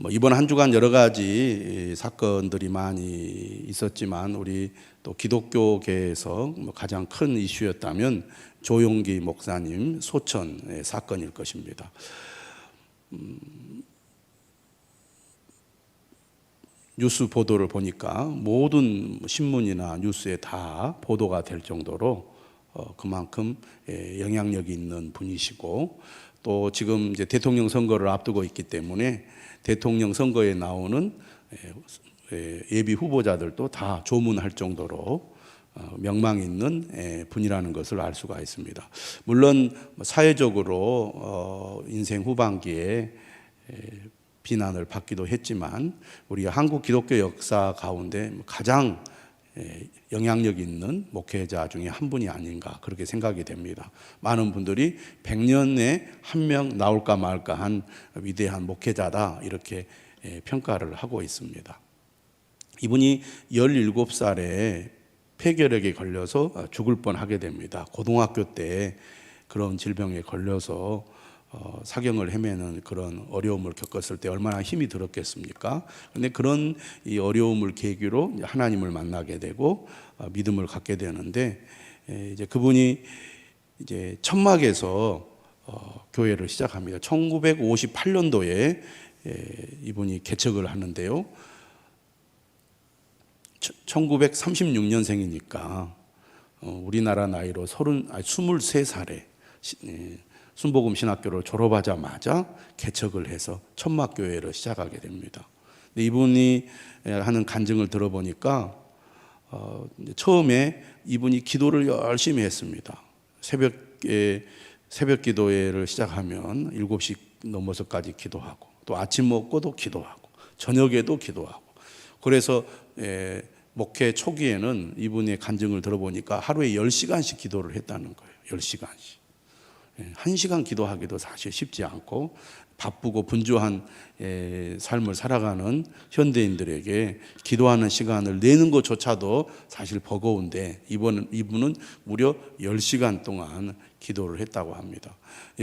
이번 한 주간 여러 가지 사건들이 많이 있었지만 우리 또 기독교계에서 가장 큰 이슈였다면 조용기 목사님 소천의 사건일 것입니다. 뉴스 보도를 보니까 모든 신문이나 뉴스에 다 보도가 될 정도로 그만큼 영향력이 있는 분이시고, 또 지금 이제 대통령 선거를 앞두고 있기 때문에 대통령 선거에 나오는 예비 후보자들도 다 조문할 정도로 명망 있는 분이라는 것을 알 수가 있습니다. 물론 사회적으로 인생 후반기에 비난을 받기도 했지만 우리 한국 기독교 역사 가운데 가장 영향력 있는 목회자 중에 한 분이 아닌가 그렇게 생각이 됩니다. 많은 분들이 100년에 한 명 나올까 말까 한 위대한 목회자다 이렇게 평가를 하고 있습니다. 이분이 17살에 폐결핵에 걸려서 죽을 뻔하게 됩니다. 고등학교 때 그런 질병에 걸려서 사경을 헤매는 그런 어려움을 겪었을 때 얼마나 힘이 들었겠습니까? 그런데 그런 이 어려움을 계기로 하나님을 만나게 되고 믿음을 갖게 되는데, 이제 그분이 이제 천막에서 교회를 시작합니다. 1958년도에 이분이 개척을 하는데요. 1936년생이니까 우리나라 나이로 23살에 순복음 신학교를 졸업하자마자 개척을 해서 천막교회를 시작하게 됩니다. 근데 이분이 하는 간증을 들어보니까 처음에 이분이 기도를 열심히 했습니다. 새벽 기도회를 시작하면 7시 넘어서까지 기도하고, 또 아침 먹고도 기도하고, 저녁에도 기도하고. 그래서 목회 초기에는 이분의 간증을 들어보니까 하루에 10시간씩 기도를 했다는 거예요. 10시간씩. 1시간 기도하기도 사실 쉽지 않고 바쁘고 분주한 삶을 살아가는 현대인들에게 기도하는 시간을 내는 것조차도 사실 버거운데 이분은 무려 10시간 동안 기도를 했다고 합니다.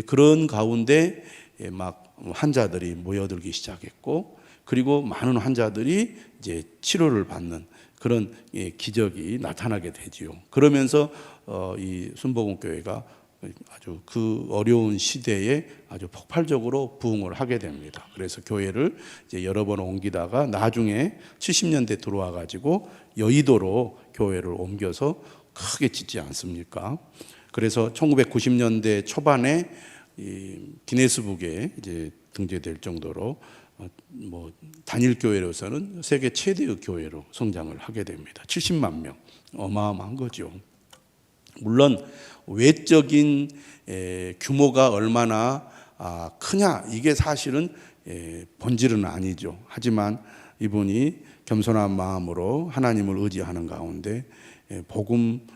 그런 가운데 막 환자들이 모여들기 시작했고, 그리고 많은 환자들이 이제 치료를 받는 그런 기적이 나타나게 되지요. 그러면서 이 순복음교회가 아주 그 어려운 시대에 아주 폭발적으로 부흥을 하게 됩니다. 그래서 교회를 이제 여러 번 옮기다가 나중에 70년대 들어와 가지고 여의도로 교회를 옮겨서 크게 짓지 않습니까? 그래서 1990년대 초반에 이 기네스북에 이제 등재될 정도로 단일 교회로서는 세계 최대의 교회로 성장을 하게 됩니다. 70만 명, 어마어마한 거죠. 물론 외적인 규모가 얼마나 크냐 이게 사실은 본질은 아니죠. 하지만 이분이 겸손한 마음으로 하나님을 의지하는 가운데 복음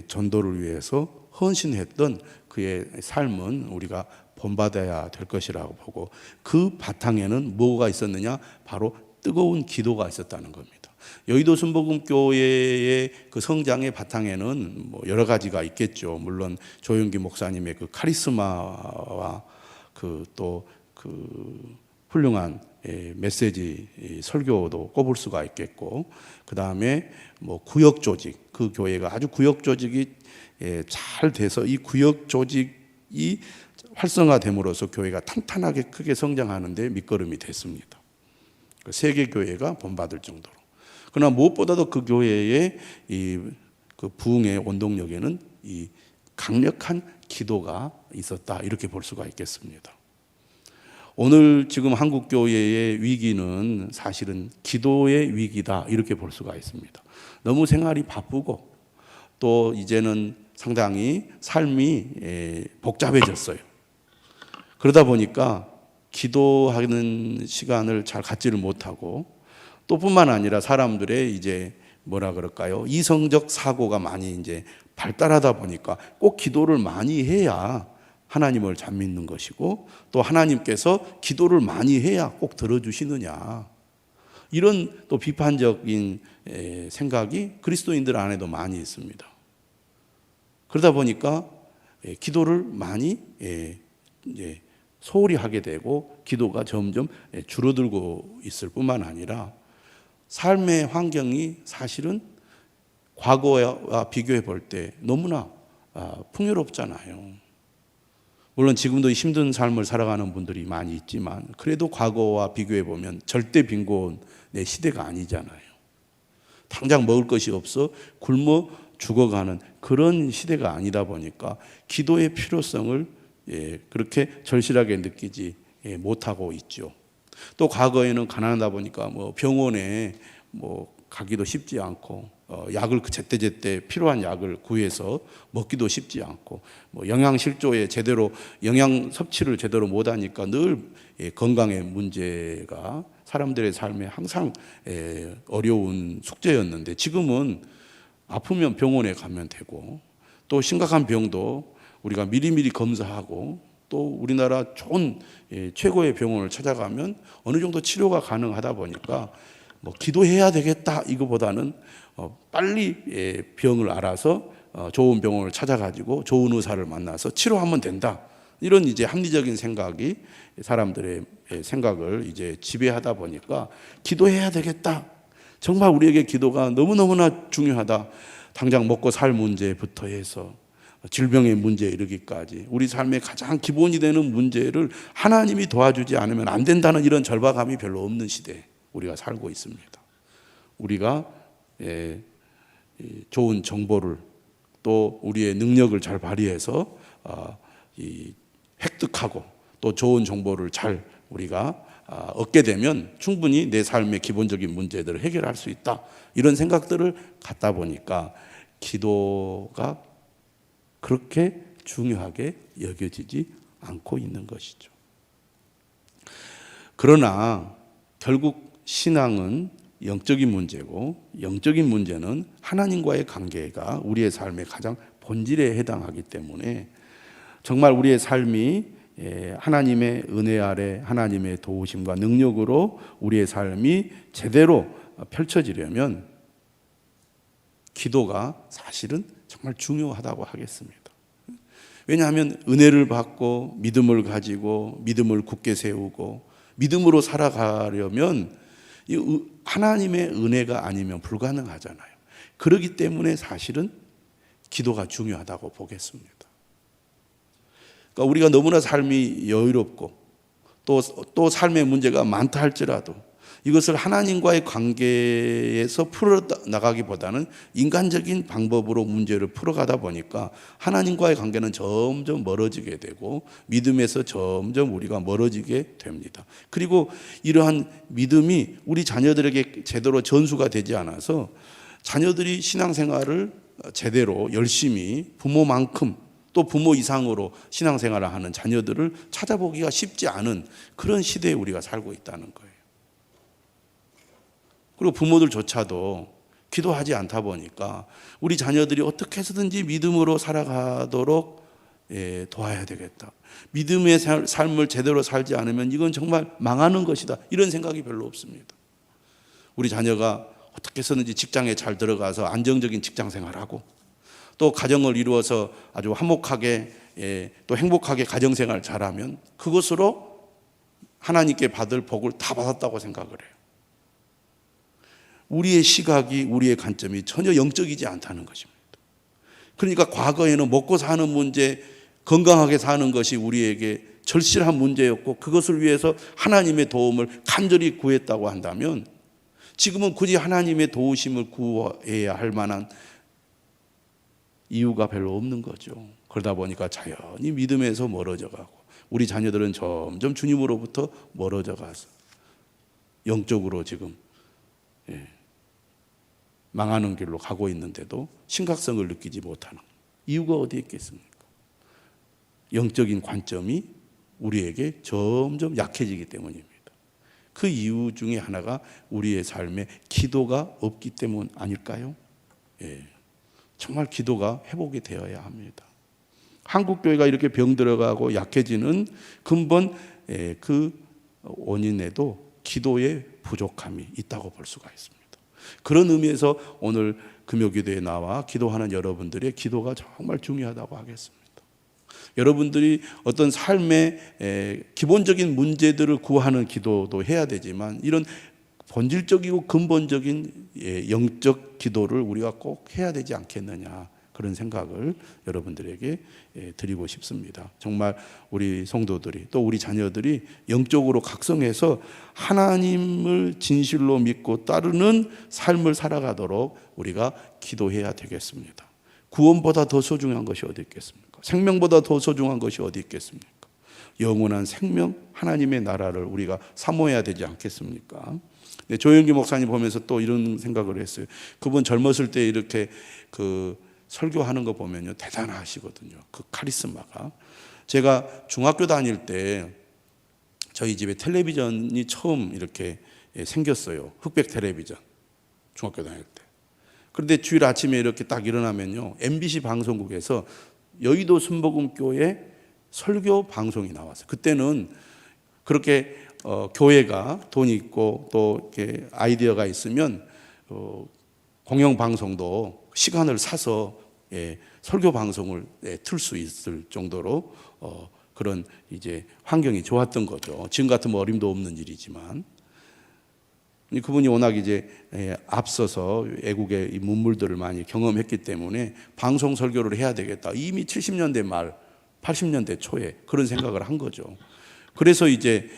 전도를 위해서 헌신했던 그의 삶은 우리가 본받아야 될 것이라고 보고, 그 바탕에는 뭐가 있었느냐? 바로 뜨거운 기도가 있었다는 겁니다. 여의도 순복음교회의 그 성장의 바탕에는 여러 가지가 있겠죠. 물론 조용기 목사님의 그 카리스마와 또 그 훌륭한 메시지 설교도 꼽을 수가 있겠고, 그 다음에 구역 조직, 그 교회가 아주 구역 조직이 잘 돼서 이 구역 조직이 활성화됨으로써 교회가 탄탄하게 크게 성장하는데 밑거름이 됐습니다. 세계 교회가 본받을 정도로. 그러나 무엇보다도 그 교회의 그 부흥의 원동력에는 이 강력한 기도가 있었다 이렇게 볼 수가 있겠습니다. 오늘 지금 한국 교회의 위기는 사실은 기도의 위기다 이렇게 볼 수가 있습니다. 너무 생활이 바쁘고 또 이제는 상당히 삶이 복잡해졌어요. 그러다 보니까 기도하는 시간을 잘 갖지를 못하고, 또 뿐만 아니라 사람들의 이제 뭐라 그럴까요? 이성적 사고가 많이 이제 발달하다 보니까 꼭 기도를 많이 해야 하나님을 잘 믿는 것이고, 또 하나님께서 기도를 많이 해야 꼭 들어주시느냐, 이런 또 비판적인 생각이 그리스도인들 안에도 많이 있습니다. 그러다 보니까 기도를 많이 이제 소홀히 하게 되고 기도가 점점 줄어들고 있을 뿐만 아니라 삶의 환경이 사실은 과거와 비교해 볼 때 너무나 풍요롭잖아요. 물론 지금도 힘든 삶을 살아가는 분들이 많이 있지만 그래도 과거와 비교해 보면 절대 빈곤의 시대가 아니잖아요. 당장 먹을 것이 없어 굶어 죽어가는 그런 시대가 아니다 보니까 기도의 필요성을 그렇게 절실하게 느끼지 못하고 있죠. 또 과거에는 가난하다 보니까 병원에 가기도 쉽지 않고 약을 제때제때 필요한 약을 구해서 먹기도 쉽지 않고 영양실조에 제대로 영양 섭취를 제대로 못하니까 늘 건강의 문제가 사람들의 삶에 항상 어려운 숙제였는데 지금은 아프면 병원에 가면 되고 또 심각한 병도 우리가 미리미리 검사하고 또 우리나라 좋은 최고의 병원을 찾아가면 어느 정도 치료가 가능하다 보니까 기도해야 되겠다 이거보다는 빨리 병을 알아서 좋은 병원을 찾아가지고 좋은 의사를 만나서 치료하면 된다. 이런 이제 합리적인 생각이 사람들의 생각을 이제 지배하다 보니까 기도해야 되겠다. 정말 우리에게 기도가 너무너무나 중요하다. 당장 먹고 살 문제부터 해서 질병의 문제에 이르기까지 우리 삶의 가장 기본이 되는 문제를 하나님이 도와주지 않으면 안 된다는 이런 절박함이 별로 없는 시대에 우리가 살고 있습니다. 우리가 좋은 정보를 또 우리의 능력을 잘 발휘해서 획득하고 또 좋은 정보를 잘 우리가 얻게 되면 충분히 내 삶의 기본적인 문제들을 해결할 수 있다. 이런 생각들을 갖다 보니까 기도가 그렇게 중요하게 여겨지지 않고 있는 것이죠. 그러나 결국 신앙은 영적인 문제고 영적인 문제는 하나님과의 관계가 우리의 삶의 가장 본질에 해당하기 때문에 정말 우리의 삶이 하나님의 은혜 아래 하나님의 도우심과 능력으로 우리의 삶이 제대로 펼쳐지려면 기도가 사실은 정말 중요하다고 하겠습니다. 왜냐하면 은혜를 받고 믿음을 가지고 믿음을 굳게 세우고 믿음으로 살아가려면 하나님의 은혜가 아니면 불가능하잖아요. 그렇기 때문에 사실은 기도가 중요하다고 보겠습니다. 그러니까 우리가 너무나 삶이 여유롭고 또 삶의 문제가 많다 할지라도 이것을 하나님과의 관계에서 풀어나가기보다는 인간적인 방법으로 문제를 풀어가다 보니까 하나님과의 관계는 점점 멀어지게 되고 믿음에서 점점 우리가 멀어지게 됩니다. 그리고 이러한 믿음이 우리 자녀들에게 제대로 전수가 되지 않아서 자녀들이 신앙생활을 제대로 열심히 부모만큼 또 부모 이상으로 신앙생활을 하는 자녀들을 찾아보기가 쉽지 않은 그런 시대에 우리가 살고 있다는 거예요. 그리고 부모들조차도 기도하지 않다 보니까 우리 자녀들이 어떻게 해서든지 믿음으로 살아가도록 도와야 되겠다. 믿음의 삶을 제대로 살지 않으면 이건 정말 망하는 것이다. 이런 생각이 별로 없습니다. 우리 자녀가 어떻게 해서든지 직장에 잘 들어가서 안정적인 직장 생활하고 또 가정을 이루어서 아주 화목하게 또 행복하게 가정생활 잘하면 그것으로 하나님께 받을 복을 다 받았다고 생각을 해요. 우리의 시각이 우리의 관점이 전혀 영적이지 않다는 것입니다. 그러니까 과거에는 먹고 사는 문제, 건강하게 사는 것이 우리에게 절실한 문제였고 그것을 위해서 하나님의 도움을 간절히 구했다고 한다면 지금은 굳이 하나님의 도우심을 구해야 할 만한 이유가 별로 없는 거죠. 그러다 보니까 자연히 믿음에서 멀어져 가고 우리 자녀들은 점점 주님으로부터 멀어져 가서 영적으로 지금 망하는 길로 가고 있는데도 심각성을 느끼지 못하는 이유가 어디 있겠습니까? 영적인 관점이 우리에게 점점 약해지기 때문입니다. 그 이유 중에 하나가 우리의 삶에 기도가 없기 때문 아닐까요? 정말 기도가 회복이 되어야 합니다. 한국교회가 이렇게 병들어가고 약해지는 근본 그 원인에도 기도의 부족함이 있다고 볼 수가 있습니다. 그런 의미에서 오늘 금요기도에 나와 기도하는 여러분들의 기도가 정말 중요하다고 하겠습니다. 여러분들이 어떤 삶의 기본적인 문제들을 구하는 기도도 해야 되지만 이런 본질적이고 근본적인 영적 기도를 우리가 꼭 해야 되지 않겠느냐, 그런 생각을 여러분들에게 드리고 싶습니다. 정말 우리 성도들이 또 우리 자녀들이 영적으로 각성해서 하나님을 진실로 믿고 따르는 삶을 살아가도록 우리가 기도해야 되겠습니다. 구원보다 더 소중한 것이 어디 있겠습니까? 생명보다 더 소중한 것이 어디 있겠습니까? 영원한 생명, 하나님의 나라를 우리가 사모해야 되지 않겠습니까? 조영기 목사님 보면서 또 이런 생각을 했어요. 그분 젊었을 때 이렇게 설교하는 거 보면요, 대단하시거든요. 그 카리스마가. 제가 중학교 다닐 때 저희 집에 텔레비전이 처음 이렇게 생겼어요. 흑백 텔레비전. 중학교 다닐 때. 그런데 주일 아침에 이렇게 딱 일어나면요, MBC 방송국에서 여의도 순복음교회 설교 방송이 나왔어요. 그때는 그렇게 교회가 돈이 있고 또 이렇게 아이디어가 있으면 공영 방송도 시간을 사서 설교 방송을 틀 수 있을 정도로 그런 이제 환경이 좋았던 거죠. 지금 같으면 어림도 없는 일이지만 그분이 워낙 이제 앞서서 애국의 이 문물들을 많이 경험했기 때문에 방송 설교를 해야 되겠다. 이미 70년대 말, 80년대 초에 그런 생각을 한 거죠. 그래서 이제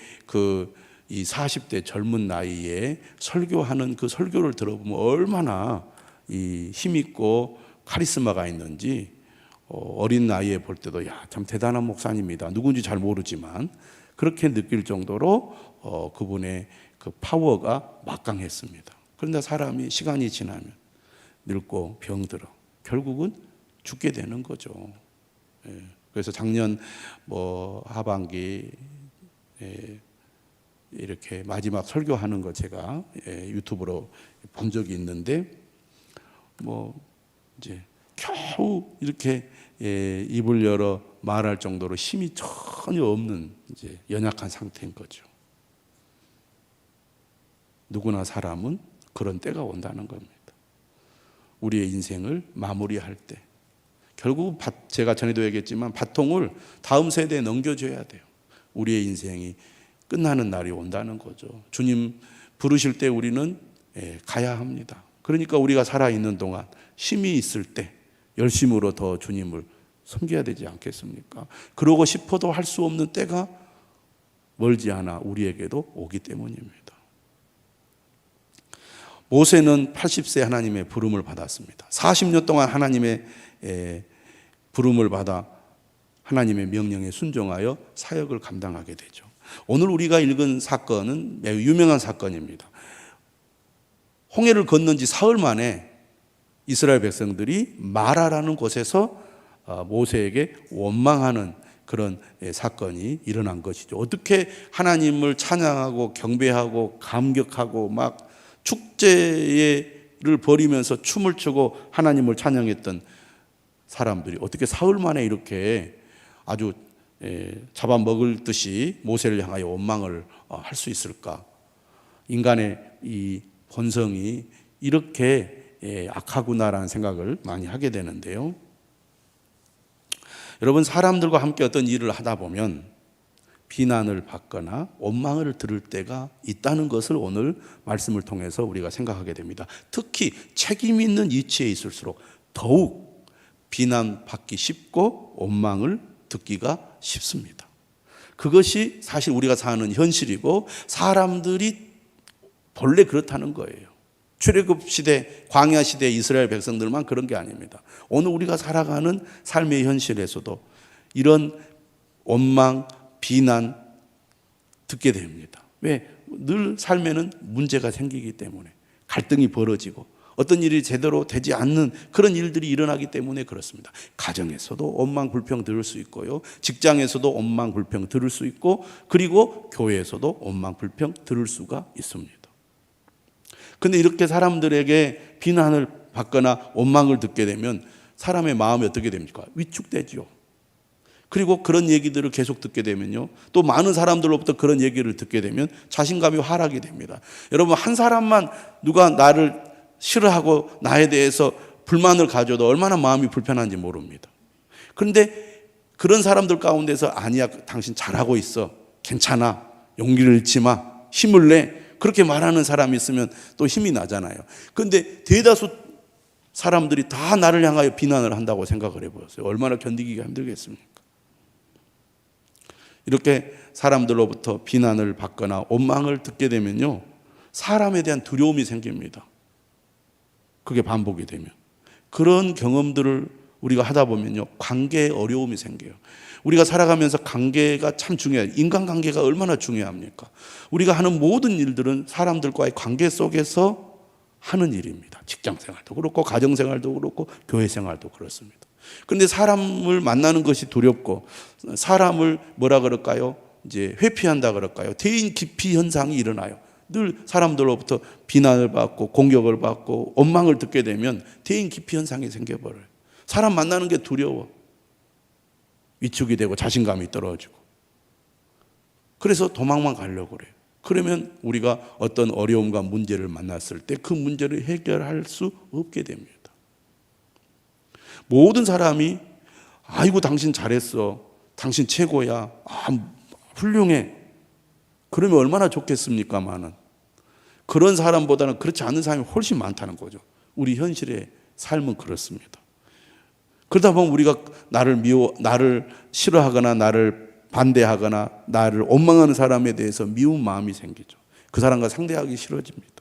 이 40대 젊은 나이에 설교하는 그 설교를 들어보면 얼마나 이 힘있고 카리스마가 있는지 어린 나이에 볼 때도 야, 참 대단한 목사님이다. 누군지 잘 모르지만 그렇게 느낄 정도로 그분의 그 파워가 막강했습니다. 그런데 사람이 시간이 지나면 늙고 병들어 결국은 죽게 되는 거죠. 그래서 작년 하반기 이렇게 마지막 설교하는 거 제가 유튜브로 본 적이 있는데 이제 겨우 이렇게 입을 열어 말할 정도로 힘이 전혀 없는 이제 연약한 상태인 거죠. 누구나 사람은 그런 때가 온다는 겁니다. 우리의 인생을 마무리할 때 결국 제가 전에도 얘기했지만 바통을 다음 세대에 넘겨줘야 돼요. 우리의 인생이 끝나는 날이 온다는 거죠. 주님 부르실 때 우리는 가야 합니다. 그러니까 우리가 살아있는 동안 힘이 있을 때 열심으로 더 주님을 섬겨야 되지 않겠습니까? 그러고 싶어도 할 수 없는 때가 멀지 않아 우리에게도 오기 때문입니다. 모세는 80세 하나님의 부름을 받았습니다. 40년 동안 하나님의 부름을 받아 하나님의 명령에 순종하여 사역을 감당하게 되죠. 오늘 우리가 읽은 사건은 매우 유명한 사건입니다. 홍해를 건넌 지 사흘 만에 이스라엘 백성들이 마라라는 곳에서 모세에게 원망하는 그런 사건이 일어난 것이죠. 어떻게 하나님을 찬양하고 경배하고 감격하고 막 축제를 벌이면서 춤을 추고 하나님을 찬양했던 사람들이 어떻게 사흘 만에 이렇게 아주 잡아먹을 듯이 모세를 향하여 원망을 할 수 있을까? 인간의 이 본성이 이렇게 악하구나라는 생각을 많이 하게 되는데요. 여러분, 사람들과 함께 어떤 일을 하다 보면 비난을 받거나 원망을 들을 때가 있다는 것을 오늘 말씀을 통해서 우리가 생각하게 됩니다. 특히 책임 있는 위치에 있을수록 더욱 비난받기 쉽고 원망을 듣기가 쉽습니다. 그것이 사실 우리가 사는 현실이고 사람들이 본래 그렇다는 거예요. 출애굽 시대, 광야 시대 이스라엘 백성들만 그런 게 아닙니다. 오늘 우리가 살아가는 삶의 현실에서도 이런 원망, 비난 듣게 됩니다. 왜? 늘 삶에는 문제가 생기기 때문에 갈등이 벌어지고 어떤 일이 제대로 되지 않는 그런 일들이 일어나기 때문에 그렇습니다. 가정에서도 원망 불평 들을 수 있고요. 직장에서도 원망 불평 들을 수 있고 그리고 교회에서도 원망 불평 들을 수가 있습니다. 그런데 이렇게 사람들에게 비난을 받거나 원망을 듣게 되면 사람의 마음이 어떻게 됩니까? 위축되죠. 그리고 그런 얘기들을 계속 듣게 되면요, 또 많은 사람들로부터 그런 얘기를 듣게 되면 자신감이 하락이 됩니다. 여러분, 한 사람만 누가 나를 싫어하고 나에 대해서 불만을 가져도 얼마나 마음이 불편한지 모릅니다. 그런데 그런 사람들 가운데서 아니야, 당신 잘하고 있어, 괜찮아, 용기를 잃지 마, 힘을 내, 그렇게 말하는 사람이 있으면 또 힘이 나잖아요. 그런데 대다수 사람들이 다 나를 향하여 비난을 한다고 생각을 해보세요. 얼마나 견디기가 힘들겠습니까? 이렇게 사람들로부터 비난을 받거나 원망을 듣게 되면요, 사람에 대한 두려움이 생깁니다. 그게 반복이 되면. 그런 경험들을 우리가 하다 보면요, 관계에 어려움이 생겨요. 우리가 살아가면서 관계가 참 중요해요. 인간관계가 얼마나 중요합니까? 우리가 하는 모든 일들은 사람들과의 관계 속에서 하는 일입니다. 직장생활도 그렇고 가정생활도 그렇고 교회생활도 그렇습니다. 그런데 사람을 만나는 것이 두렵고 사람을 뭐라 그럴까요? 이제 회피한다 그럴까요? 대인 기피 현상이 일어나요. 늘 사람들로부터 비난을 받고 공격을 받고 원망을 듣게 되면 대인 기피 현상이 생겨버려요. 사람 만나는 게 두려워. 위축이 되고 자신감이 떨어지고. 그래서 도망만 가려고 그래요. 그러면 우리가 어떤 어려움과 문제를 만났을 때 그 문제를 해결할 수 없게 됩니다. 모든 사람이 아이고 당신 잘했어, 당신 최고야, 훌륭해, 그러면 얼마나 좋겠습니까마는 그런 사람보다는 그렇지 않은 사람이 훨씬 많다는 거죠. 우리 현실의 삶은 그렇습니다. 그러다 보면 우리가 나를 싫어하거나 나를 반대하거나 나를 원망하는 사람에 대해서 미운 마음이 생기죠. 그 사람과 상대하기 싫어집니다.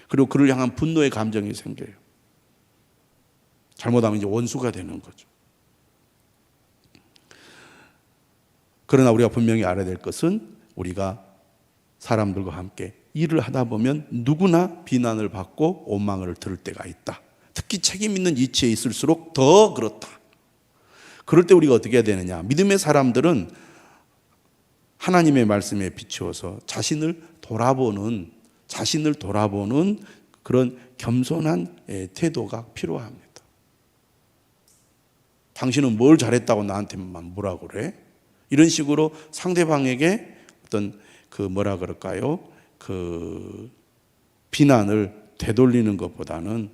그리고 그를 향한 분노의 감정이 생겨요. 잘못하면 이제 원수가 되는 거죠. 그러나 우리가 분명히 알아야 될 것은 우리가 사람들과 함께 일을 하다 보면 누구나 비난을 받고 원망을 들을 때가 있다. 특히 책임 있는 위치에 있을수록 더 그렇다. 그럴 때 우리가 어떻게 해야 되느냐? 믿음의 사람들은 하나님의 말씀에 비추어서 자신을 돌아보는 그런 겸손한 태도가 필요합니다. 당신은 뭘 잘했다고 나한테만 뭐라 그래? 이런 식으로 상대방에게 어떤 비난을 되돌리는 것보다는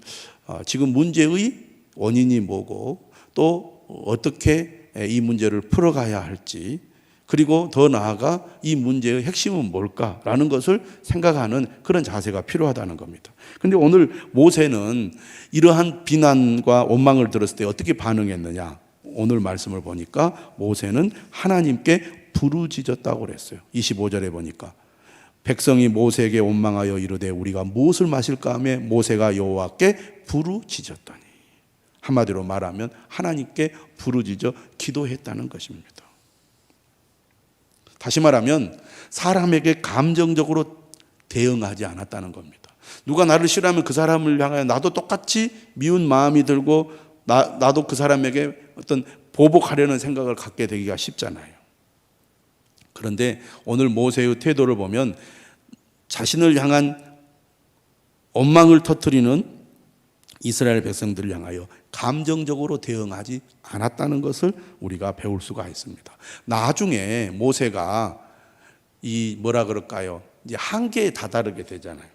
지금 문제의 원인이 뭐고 또 어떻게 이 문제를 풀어가야 할지, 그리고 더 나아가 이 문제의 핵심은 뭘까라는 것을 생각하는 그런 자세가 필요하다는 겁니다. 그런데 오늘 모세는 이러한 비난과 원망을 들었을 때 어떻게 반응했느냐? 오늘 말씀을 보니까 모세는 하나님께 부르짖었다고 그랬어요. 25절에 보니까 백성이 모세에게 원망하여 이르되 우리가 무엇을 마실까 하며 모세가 여호와께 부르짖었더니, 한마디로 말하면 하나님께 부르짖어 기도했다는 것입니다. 다시 말하면 사람에게 감정적으로 대응하지 않았다는 겁니다. 누가 나를 싫어하면 그 사람을 향하여 나도 똑같이 미운 마음이 들고 나도 그 사람에게 어떤 보복하려는 생각을 갖게 되기가 쉽잖아요. 그런데 오늘 모세의 태도를 보면 자신을 향한 원망을 터뜨리는 이스라엘 백성들을 향하여 감정적으로 대응하지 않았다는 것을 우리가 배울 수가 있습니다. 나중에 모세가 이제 한계에 다다르게 되잖아요.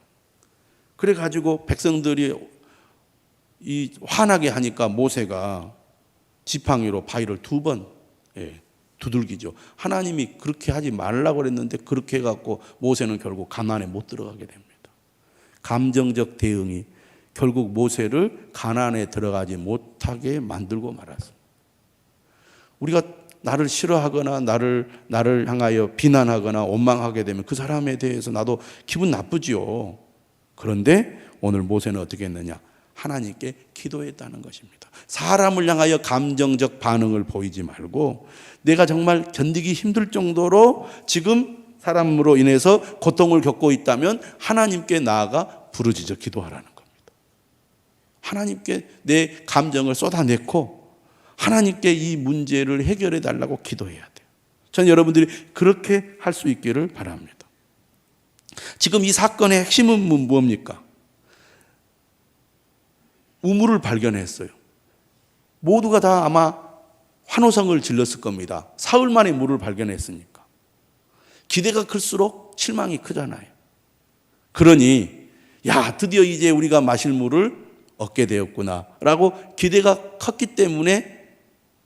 그래가지고 백성들이 화나게 하니까 모세가 지팡이로 바위를 2번 두들기죠. 하나님이 그렇게 하지 말라고 그랬는데 그렇게 해갖고 모세는 결국 가나안에 못 들어가게 됩니다. 감정적 대응이 결국 모세를 가나안에 들어가지 못하게 만들고 말았습니다. 우리가 나를 싫어하거나 나를 향하여 비난하거나 원망하게 되면 그 사람에 대해서 나도 기분 나쁘지요. 그런데 오늘 모세는 어떻게 했느냐? 하나님께 기도했다는 것입니다. 사람을 향하여 감정적 반응을 보이지 말고 내가 정말 견디기 힘들 정도로 지금 사람으로 인해서 고통을 겪고 있다면 하나님께 나아가 부르짖어 기도하라는 겁니다. 하나님께 내 감정을 쏟아내고 하나님께 이 문제를 해결해 달라고 기도해야 돼요. 저는 여러분들이 그렇게 할 수 있기를 바랍니다. 지금 이 사건의 핵심은 뭡니까? 우물을 발견했어요. 모두가 다 아마 환호성을 질렀을 겁니다. 사흘 만에 물을 발견했으니까. 기대가 클수록 실망이 크잖아요. 그러니 드디어 이제 우리가 마실 물을 얻게 되었구나 라고 기대가 컸기 때문에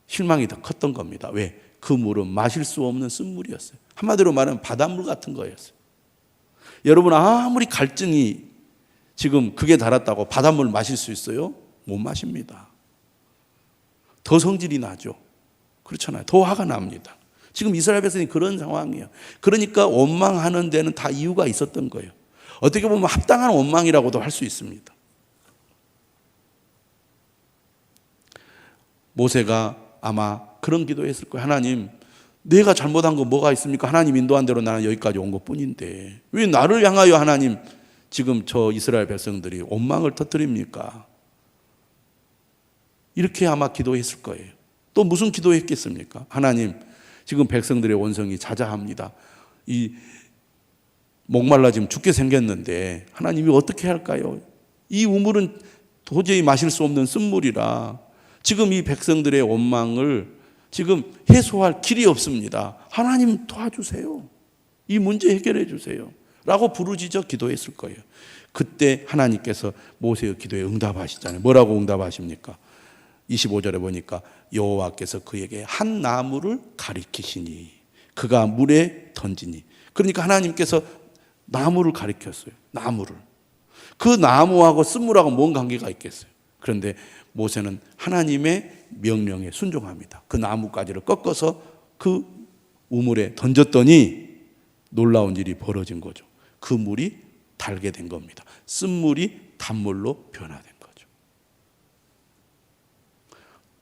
실망이 더 컸던 겁니다. 왜? 그 물은 마실 수 없는 쓴물이었어요. 한마디로 말하면 바닷물 같은 거였어요. 여러분, 아무리 갈증이 지금 극에 달았다고 바닷물 마실 수 있어요? 못 마십니다. 더 성질이 나죠. 그렇잖아요. 더 화가 납니다. 지금 이스라엘 백성이 그런 상황이에요. 그러니까 원망하는 데는 다 이유가 있었던 거예요. 어떻게 보면 합당한 원망이라고도 할 수 있습니다. 모세가 아마 그런 기도했을 거예요. 하나님, 내가 잘못한 거 뭐가 있습니까? 하나님 인도한 대로 나는 여기까지 온 것뿐인데 왜 나를 향하여 하나님 지금 저 이스라엘 백성들이 원망을 터뜨립니까? 이렇게 아마 기도했을 거예요. 또 무슨 기도했겠습니까? 하나님, 지금 백성들의 원성이 자자합니다. 이 목말라 지금 죽게 생겼는데 하나님이 어떻게 할까요? 이 우물은 도저히 마실 수 없는 쓴물이라 지금 이 백성들의 원망을 지금 해소할 길이 없습니다. 하나님 도와주세요. 이 문제 해결해 주세요. 라고 부르짖어 기도했을 거예요. 그때 하나님께서 모세의 기도에 응답하시잖아요. 뭐라고 응답하십니까? 25절에 보니까 여호와께서 그에게 한 나무를 가리키시니 그가 물에 던지니. 그러니까 하나님께서 나무를 가리켰어요. 나무를. 그 나무하고 쓴물하고 뭔 관계가 있겠어요? 그런데 모세는 하나님의 명령에 순종합니다. 그 나뭇가지를 꺾어서 그 우물에 던졌더니 놀라운 일이 벌어진 거죠. 그 물이 달게 된 겁니다. 쓴물이 단물로 변화된 거죠.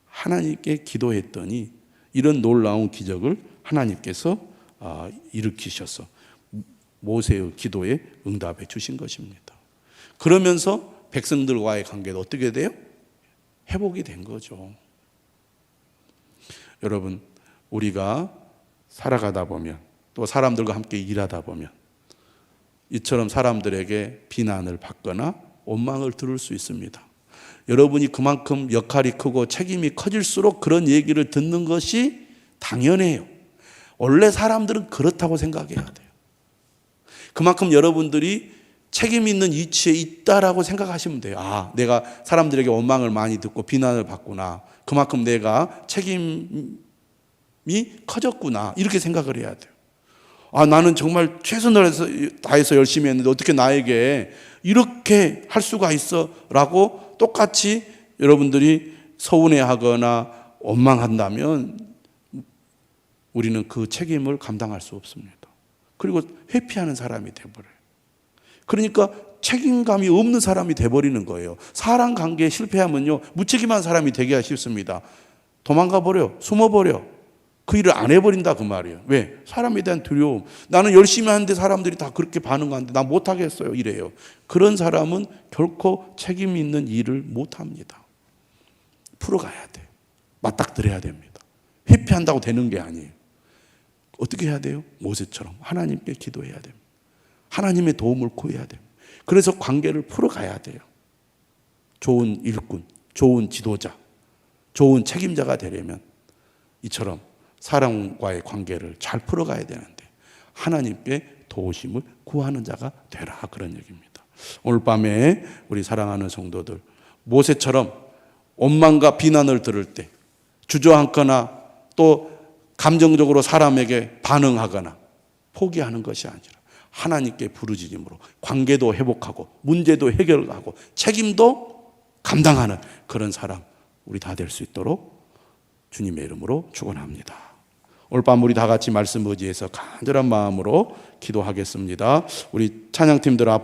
하나님께 기도했더니 이런 놀라운 기적을 하나님께서 일으키셔서 모세의 기도에 응답해 주신 것입니다. 그러면서 백성들과의 관계도 어떻게 돼요? 회복이 된 거죠. 여러분, 우리가 살아가다 보면 또 사람들과 함께 일하다 보면 이처럼 사람들에게 비난을 받거나 원망을 들을 수 있습니다. 여러분이 그만큼 역할이 크고 책임이 커질수록 그런 얘기를 듣는 것이 당연해요. 원래 사람들은 그렇다고 생각해야 돼요. 그만큼 여러분들이 책임 있는 위치에 있다라고 생각하시면 돼요. 아, 내가 사람들에게 원망을 많이 듣고 비난을 받구나. 그만큼 내가 책임이 커졌구나. 이렇게 생각을 해야 돼요. 아, 나는 정말 최선을 다해서 열심히 했는데 어떻게 나에게 이렇게 할 수가 있어? 라고 똑같이 여러분들이 서운해하거나 원망한다면 우리는 그 책임을 감당할 수 없습니다. 그리고 회피하는 사람이 되어버려요. 그러니까 책임감이 없는 사람이 돼버리는 거예요. 사람 관계에 실패하면요, 무책임한 사람이 되기가 쉽습니다. 도망가 버려, 숨어 버려. 그 일을 안 해버린다 그 말이에요. 왜? 사람에 대한 두려움. 나는 열심히 하는데 사람들이 다 그렇게 반응하는데 나 못하겠어요 이래요. 그런 사람은 결코 책임 있는 일을 못합니다. 풀어가야 돼요. 맞닥뜨려야 됩니다. 회피한다고 되는 게 아니에요. 어떻게 해야 돼요? 모세처럼 하나님께 기도해야 됩니다. 하나님의 도움을 구해야 됩니다. 그래서 관계를 풀어가야 돼요. 좋은 일꾼, 좋은 지도자, 좋은 책임자가 되려면 이처럼 사람과의 관계를 잘 풀어가야 되는데 하나님께 도우심을 구하는 자가 되라, 그런 얘기입니다. 오늘 밤에 우리 사랑하는 성도들, 모세처럼 원망과 비난을 들을 때 주저앉거나 또 감정적으로 사람에게 반응하거나 포기하는 것이 아니라 하나님께 부르짖음으로 관계도 회복하고 문제도 해결하고 책임도 감당하는 그런 사람 우리 다 될 수 있도록 주님의 이름으로 축원합니다. 오늘 밤 우리 다 같이 말씀 의지해서 간절한 마음으로 기도하겠습니다. 우리 찬양팀들 앞